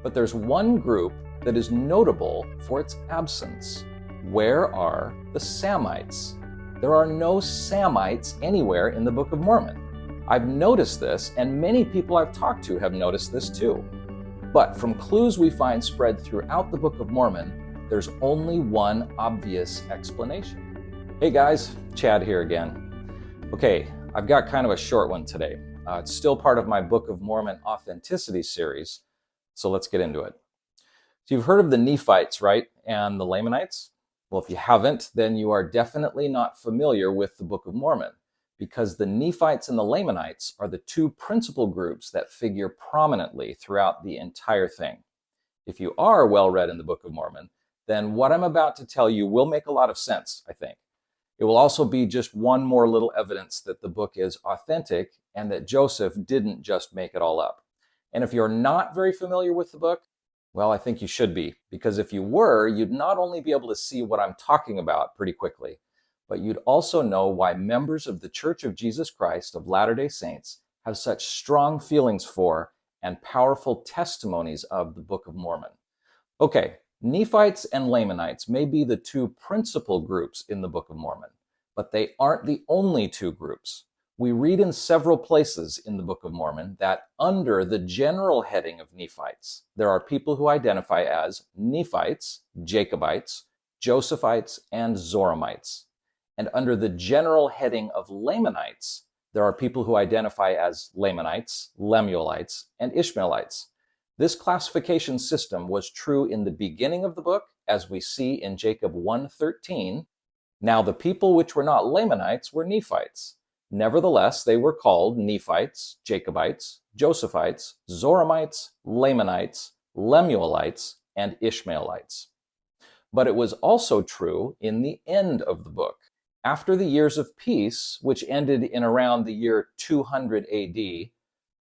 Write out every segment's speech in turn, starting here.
But there's one group that is notable for its absence. Where are the SAMITES? There are no SAMITES anywhere in the Book of Mormon. I've noticed this, and many people I've talked to have noticed this too. But from clues we find spread throughout the Book of Mormon, there's only one obvious explanation. Hey guys, Chad here again. Okay, I've got kind of a short one today. It's still part of my Book of Mormon Authenticity series, so let's get into it. So you've heard of the Nephites, right? And the Lamanites? Well, if you haven't, then you are definitely not familiar with the Book of Mormon, because the Nephites and the Lamanites are the two principal groups that figure prominently throughout the entire thing. If you are well read in the Book of Mormon, then what I'm about to tell you will make a lot of sense, I think. It will also be just one more little evidence that the book is authentic and that Joseph didn't just make it all up. And if you're not very familiar with the book, well, I think you should be, because if you were, you'd not only be able to see what I'm talking about pretty quickly, but you'd also know why members of the Church of Jesus Christ of Latter-day Saints have such strong feelings for and powerful testimonies of the Book of Mormon. Okay, Nephites and Lamanites may be the two principal groups in the Book of Mormon, but they aren't the only two groups. We read in several places in the Book of Mormon that under the general heading of Nephites, there are people who identify as Nephites, Jacobites, Josephites, and Zoramites. And under the general heading of Lamanites, there are people who identify as Lamanites, Lemuelites, and Ishmaelites. This classification system was true in the beginning of the book, as we see in Jacob 1:13. Now the people which were not Lamanites were Nephites. Nevertheless, they were called Nephites, Jacobites, Josephites, Zoramites, Lamanites, Lemuelites, and Ishmaelites. But it was also true in the end of the book. After the years of peace, which ended in around the year 200 AD,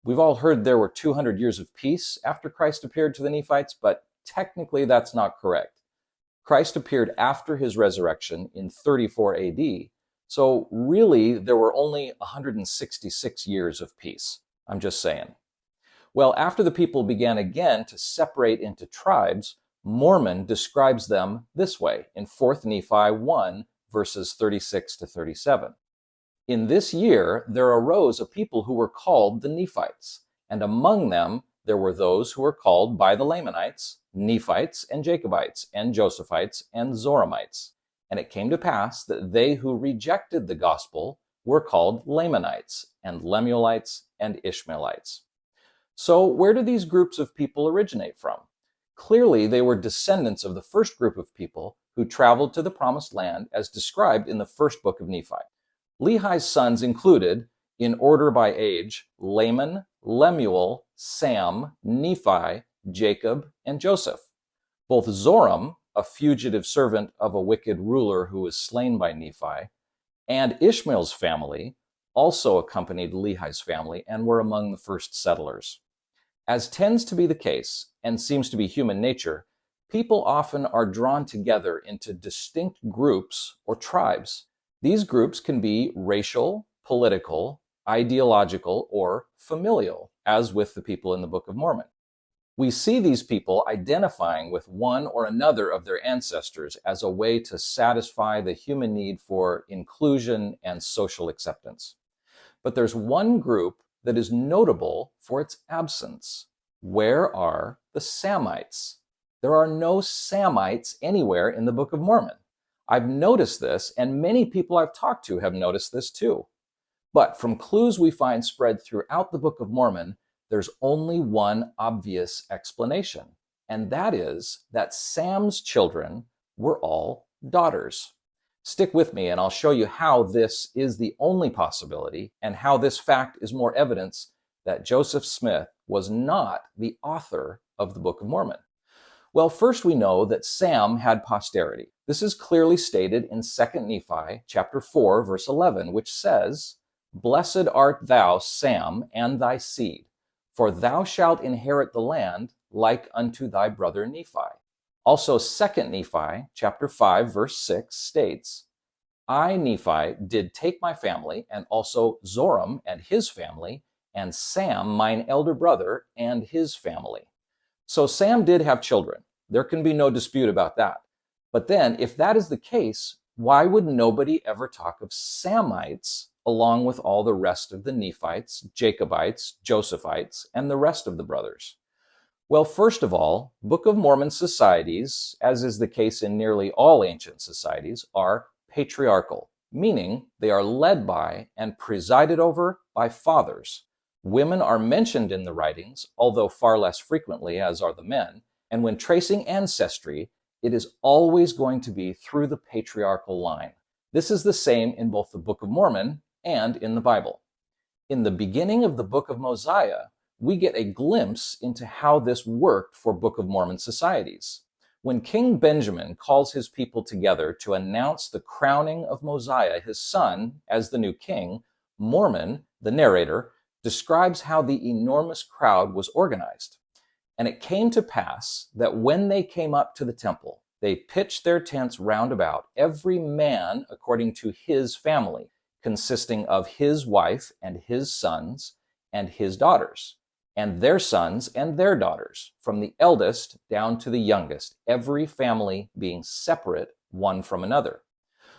we've all heard there were 200 years of peace after Christ appeared to the Nephites, but technically that's not correct. Christ appeared after his resurrection in 34 AD, so really there were only 166 years of peace. I'm just saying. Well, after the people began again to separate into tribes, Mormon describes them this way in 4th Nephi 1, verses 36 to 37. In this year, there arose a people who were called the Nephites, and among them there were those who were called by the Lamanites, Nephites and Jacobites and Josephites and Zoramites. And it came to pass that they who rejected the gospel were called Lamanites and Lemuelites and Ishmaelites. So where do these groups of people originate from? Clearly, they were descendants of the first group of people who traveled to the promised land as described in the first book of Nephi. Lehi's sons included, in order by age, Laman, Lemuel, Sam, Nephi, Jacob, and Joseph. Both Zoram, a fugitive servant of a wicked ruler who was slain by Nephi, and Ishmael's family also accompanied Lehi's family and were among the first settlers. As tends to be the case, and seems to be human nature, people often are drawn together into distinct groups or tribes. These groups can be racial, political, ideological, or familial, as with the people in the Book of Mormon. We see these people identifying with one or another of their ancestors as a way to satisfy the human need for inclusion and social acceptance. But there's one group that is notable for its absence. Where are the SAMITES? There are no SAMITES anywhere in the Book of Mormon. I've noticed this, and many people I've talked to have noticed this too. But from clues we find spread throughout the Book of Mormon, there's only one obvious explanation, and that is that Sam's children were all daughters. Stick with me and I'll show you how this is the only possibility and how this fact is more evidence that Joseph Smith was not the author of the Book of Mormon. Well, first we know that Sam had posterity. This is clearly stated in 2 Nephi chapter 4, verse 11, which says, "Blessed art thou, Sam, and thy seed, for thou shalt inherit the land like unto thy brother Nephi." Also, 2 Nephi chapter 5, verse 6 states, "I, Nephi, did take my family, and also Zoram and his family, and Sam, mine elder brother, and his family." So Sam did have children. There can be no dispute about that. But then, if that is the case, why would nobody ever talk of Samites along with all the rest of the Nephites, Jacobites, Josephites, and the rest of the brothers? Well, first of all, Book of Mormon societies, as is the case in nearly all ancient societies, are patriarchal, meaning they are led by and presided over by fathers. Women are mentioned in the writings, although far less frequently, as are the men, and when tracing ancestry, it is always going to be through the patriarchal line. This is the same in both the Book of Mormon and in the Bible. In the beginning of the Book of Mosiah, we get a glimpse into how this worked for Book of Mormon societies. When King Benjamin calls his people together to announce the crowning of Mosiah, his son, as the new king, Mormon, the narrator, describes how the enormous crowd was organized. And it came to pass that when they came up to the temple, they pitched their tents round about, every man according to his family, consisting of his wife and his sons and his daughters, and their sons and their daughters, from the eldest down to the youngest, every family being separate one from another.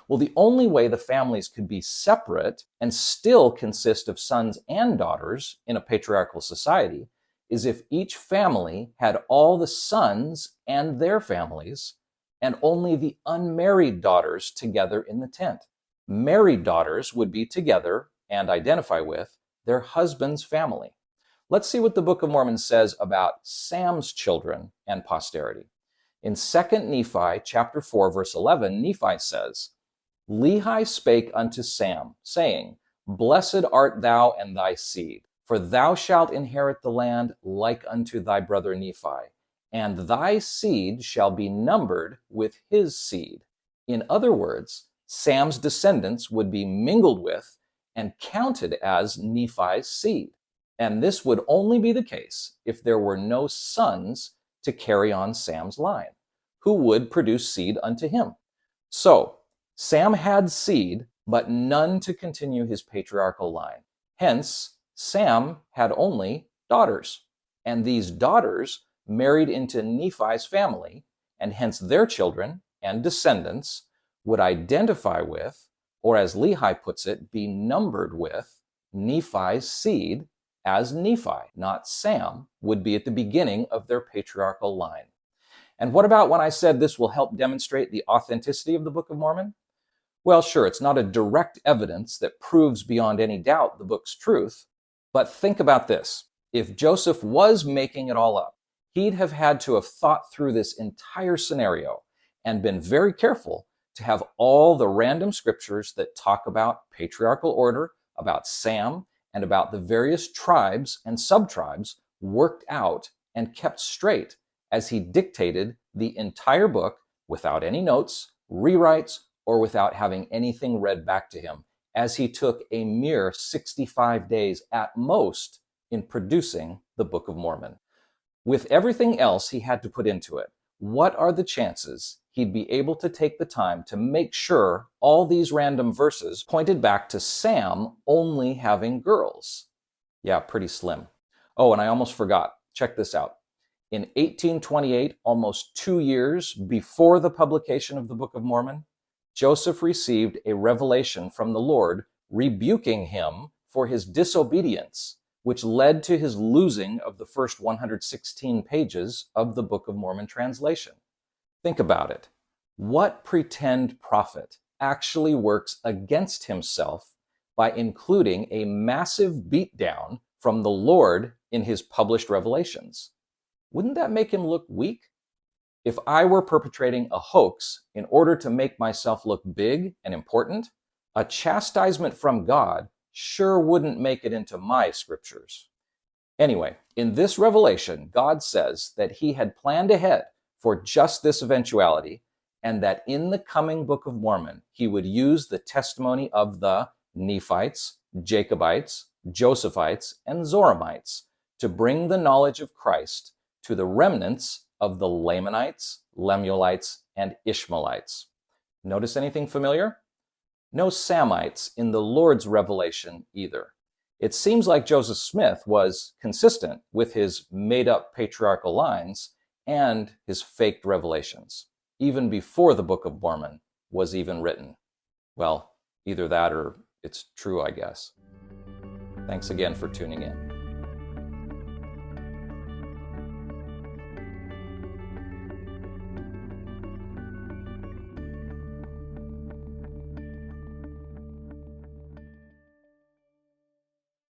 Well, the only way the families could be separate and still consist of sons and daughters in a patriarchal society is if each family had all the sons and their families and only the unmarried daughters together in the tent. Married daughters would be together and identify with their husband's family. Let's see what the Book of Mormon says about Sam's children and posterity. In 2 Nephi chapter 4, verse 11, Nephi says, Lehi spake unto Sam, saying, Blessed art thou and thy seed, for thou shalt inherit the land like unto thy brother Nephi, and thy seed shall be numbered with his seed. In other words, Sam's descendants would be mingled with and counted as Nephi's seed. And this would only be the case if there were no sons to carry on Sam's line, who would produce seed unto him. So, Sam had seed, but none to continue his patriarchal line. Hence, Sam had only daughters, and these daughters married into Nephi's family, and hence their children and descendants would identify with, or as Lehi puts it, be numbered with, Nephi's seed, as Nephi, not Sam, would be at the beginning of their patriarchal line. And what about when I said this will help demonstrate the authenticity of the Book of Mormon? Well, sure, it's not a direct evidence that proves beyond any doubt the book's truth, but think about this. If Joseph was making it all up, he'd have had to have thought through this entire scenario and been very careful to have all the random scriptures that talk about patriarchal order, about Sam, and about the various tribes and sub-tribes worked out and kept straight as he dictated the entire book without any notes, rewrites, or without having anything read back to him, as he took a mere 65 days at most in producing the Book of Mormon. With everything else he had to put into it, what are the chances he'd be able to take the time to make sure all these random verses pointed back to Sam only having girls? Yeah, pretty slim. Oh, and I almost forgot. Check this out. In 1828, almost 2 years before the publication of the Book of Mormon, Joseph received a revelation from the Lord rebuking him for his disobedience, which led to his losing of the first 116 pages of the Book of Mormon translation. Think about it. What pretend prophet actually works against himself by including a massive beatdown from the Lord in his published revelations? Wouldn't that make him look weak? If I were perpetrating a hoax in order to make myself look big and important, a chastisement from God sure wouldn't make it into my scriptures. Anyway, in this revelation, God says that he had planned ahead for just this eventuality, and that in the coming Book of Mormon, he would use the testimony of the Nephites, Jacobites, Josephites, and Zoramites to bring the knowledge of Christ to the remnants of the Lamanites, Lemuelites, and Ishmaelites. Notice anything familiar? No Samites in the Lord's revelation either. It seems like Joseph Smith was consistent with his made-up patriarchal lines and his faked revelations, even before the Book of Mormon was even written. Well, either that or it's true, I guess. Thanks again for tuning in.